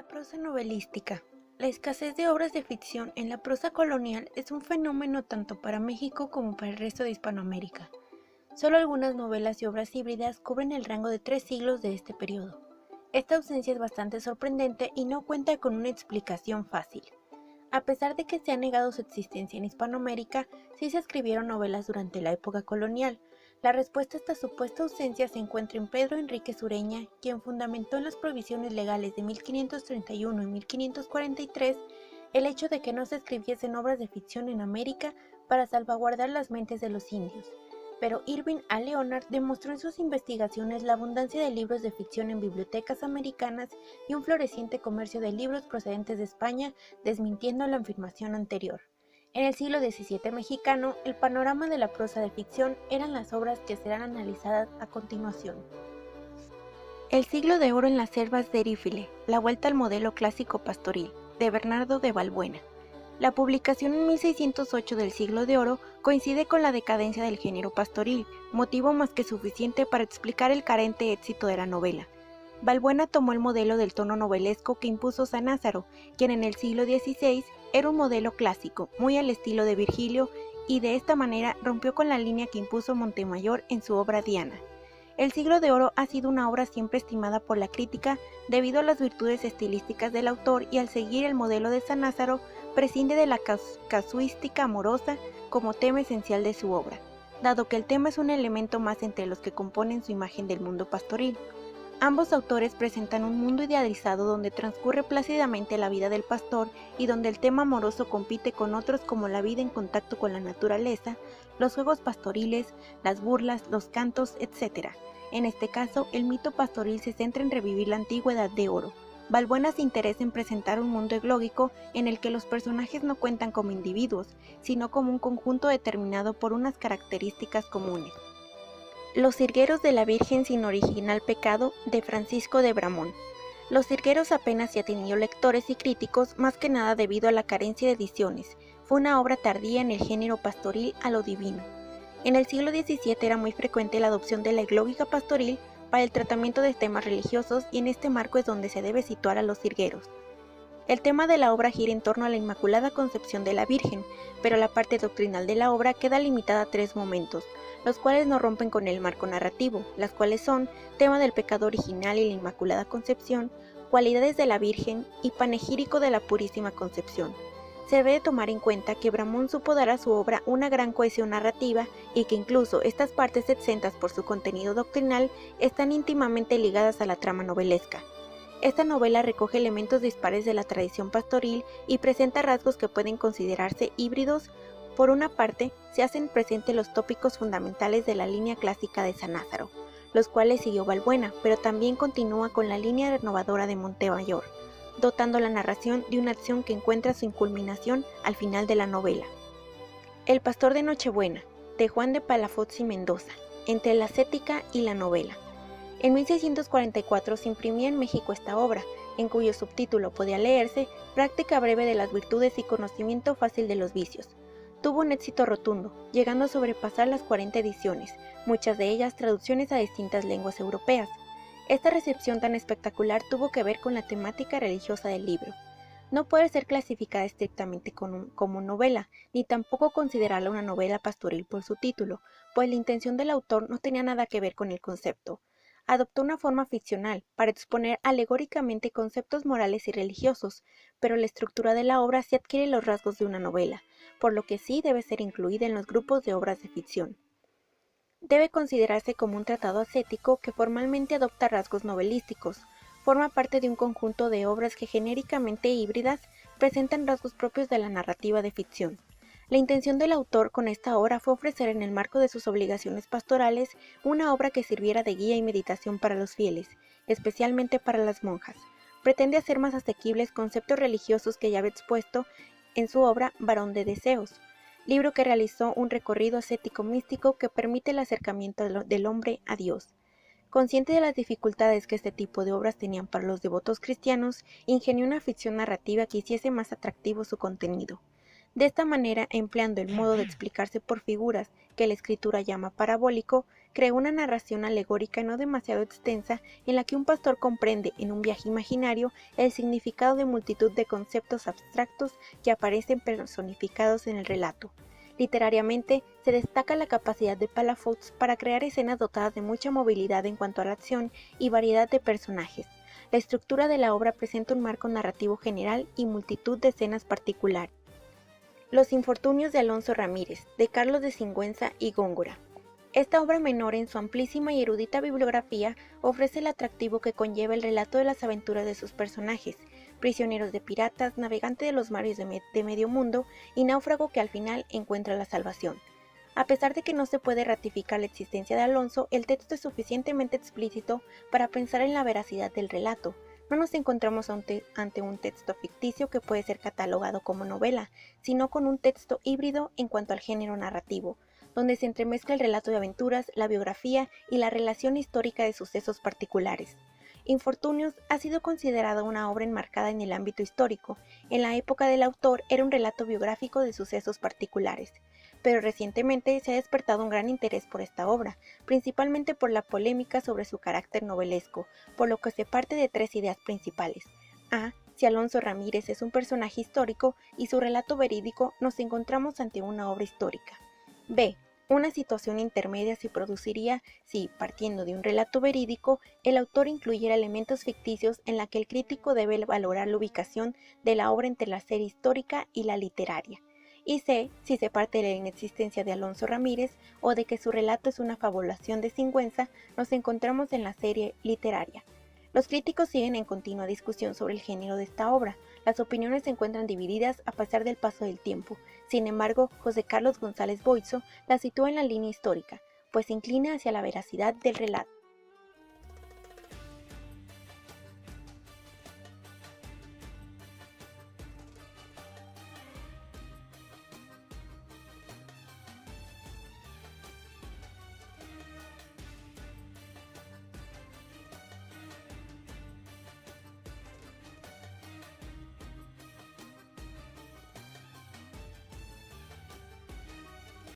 La prosa novelística. La escasez de obras de ficción en la prosa colonial es un fenómeno tanto para México como para el resto de Hispanoamérica. Solo algunas novelas y obras híbridas cubren el rango de 3 siglos de este periodo. Esta ausencia es bastante sorprendente y no cuenta con una explicación fácil. A pesar de que se ha negado su existencia en Hispanoamérica, sí se escribieron novelas durante la época colonial. La respuesta a esta supuesta ausencia se encuentra en Pedro Enríquez Ureña, quien fundamentó en las provisiones legales de 1531 y 1543 el hecho de que no se escribiesen obras de ficción en América para salvaguardar las mentes de los indios. Pero Irving A. Leonard demostró en sus investigaciones la abundancia de libros de ficción en bibliotecas americanas y un floreciente comercio de libros procedentes de España, desmintiendo la afirmación anterior. En el siglo XVII mexicano, el panorama de la prosa de ficción eran las obras que serán analizadas a continuación. El siglo de oro en las selvas de Erífile, la vuelta al modelo clásico pastoril, de Bernardo de Balbuena. La publicación en 1608 del Siglo de Oro coincide con la decadencia del género pastoril, motivo más que suficiente para explicar el carente éxito de la novela. Balbuena tomó el modelo del tono novelesco que impuso Sanázaro, quien en el siglo XVI era un modelo clásico, muy al estilo de Virgilio, y de esta manera rompió con la línea que impuso Montemayor en su obra Diana. El Siglo de Oro ha sido una obra siempre estimada por la crítica debido a las virtudes estilísticas del autor y al seguir el modelo de Sanázaro, prescinde de la casuística amorosa como tema esencial de su obra, dado que el tema es un elemento más entre los que componen su imagen del mundo pastoril. Ambos autores presentan un mundo idealizado donde transcurre plácidamente la vida del pastor y donde el tema amoroso compite con otros como la vida en contacto con la naturaleza, los juegos pastoriles, las burlas, los cantos, etc. En este caso, el mito pastoril se centra en revivir la antigua Edad de Oro. Balbuena se interesa en presentar un mundo eglógico en el que los personajes no cuentan como individuos, sino como un conjunto determinado por unas características comunes. Los Cirgueros de la Virgen sin original pecado, de Francisco de Bramón. Los Cirgueros apenas si ha tenido lectores y críticos, más que nada debido a la carencia de ediciones. Fue una obra tardía en el género pastoril a lo divino. En el siglo XVII era muy frecuente la adopción de la eglógica pastoril para el tratamiento de temas religiosos, y en este marco es donde se debe situar a los cirgueros. El tema de la obra gira en torno a la Inmaculada Concepción de la Virgen, pero la parte doctrinal de la obra queda limitada a 3 momentos, los cuales no rompen con el marco narrativo, las cuales son tema del pecado original y la Inmaculada Concepción, cualidades de la Virgen y panegírico de la Purísima Concepción. Se debe de tomar en cuenta que Bramón supo dar a su obra una gran cohesión narrativa y que incluso estas partes exentas por su contenido doctrinal están íntimamente ligadas a la trama novelesca. Esta novela recoge elementos dispares de la tradición pastoril y presenta rasgos que pueden considerarse híbridos. Por una parte, se hacen presentes los tópicos fundamentales de la línea clásica de Sanázaro, los cuales siguió Balbuena, pero también continúa con la línea renovadora de Montemayor, dotando la narración de una acción que encuentra su culminación al final de la novela. El pastor de Nochebuena, de Juan de Palafox y Mendoza, entre la ascética y la novela. En 1644 se imprimía en México esta obra, en cuyo subtítulo podía leerse Práctica breve de las virtudes y conocimiento fácil de los vicios. Tuvo un éxito rotundo, llegando a sobrepasar las 40 ediciones, muchas de ellas traducciones a distintas lenguas europeas. Esta recepción tan espectacular tuvo que ver con la temática religiosa del libro. No puede ser clasificada estrictamente como novela, ni tampoco considerarla una novela pastoril por su título, pues la intención del autor no tenía nada que ver con el concepto. Adoptó una forma ficcional para exponer alegóricamente conceptos morales y religiosos, pero la estructura de la obra sí adquiere los rasgos de una novela, por lo que sí debe ser incluida en los grupos de obras de ficción. Debe considerarse como un tratado ascético que formalmente adopta rasgos novelísticos. Forma parte de un conjunto de obras que genéricamente híbridas presentan rasgos propios de la narrativa de ficción. La intención del autor con esta obra fue ofrecer en el marco de sus obligaciones pastorales una obra que sirviera de guía y meditación para los fieles, especialmente para las monjas. Pretende hacer más asequibles conceptos religiosos que ya había expuesto en su obra Varón de Deseos, libro que realizó un recorrido ascético místico que permite el acercamiento del hombre a Dios. Consciente de las dificultades que este tipo de obras tenían para los devotos cristianos, ingenió una ficción narrativa que hiciese más atractivo su contenido. De esta manera, empleando el modo de explicarse por figuras que la escritura llama parabólico, creó una narración alegórica no demasiado extensa en la que un pastor comprende en un viaje imaginario el significado de multitud de conceptos abstractos que aparecen personificados en el relato. Literariamente, se destaca la capacidad de Palafox para crear escenas dotadas de mucha movilidad en cuanto a la acción y variedad de personajes. La estructura de la obra presenta un marco narrativo general y multitud de escenas particulares. Los infortunios de Alonso Ramírez, de Carlos de Sigüenza y Góngora. Esta obra menor, en su amplísima y erudita bibliografía, ofrece el atractivo que conlleva el relato de las aventuras de sus personajes, prisioneros de piratas, navegante de los mares de medio mundo y náufrago que al final encuentra la salvación. A pesar de que no se puede ratificar la existencia de Alonso, el texto es suficientemente explícito para pensar en la veracidad del relato. No nos encontramos ante un texto ficticio que puede ser catalogado como novela, sino con un texto híbrido en cuanto al género narrativo, donde se entremezcla el relato de aventuras, la biografía y la relación histórica de sucesos particulares. Infortunios ha sido considerada una obra enmarcada en el ámbito histórico. En la época del autor era un relato biográfico de sucesos particulares, pero recientemente se ha despertado un gran interés por esta obra, principalmente por la polémica sobre su carácter novelesco, por lo que se parte de tres ideas principales. A. Si Alonso Ramírez es un personaje histórico y su relato verídico, nos encontramos ante una obra histórica. B. Una situación intermedia se produciría si, partiendo de un relato verídico, el autor incluyera elementos ficticios en la que el crítico debe valorar la ubicación de la obra entre la serie histórica y la literaria. Y C. Si se parte de la inexistencia de Alonso Ramírez o de que su relato es una fabulación de Sigüenza, nos encontramos en la serie literaria. Los críticos siguen en continua discusión sobre el género de esta obra. Las opiniones se encuentran divididas a pesar del paso del tiempo. Sin embargo, José Carlos González Boiso la sitúa en la línea histórica, pues se inclina hacia la veracidad del relato.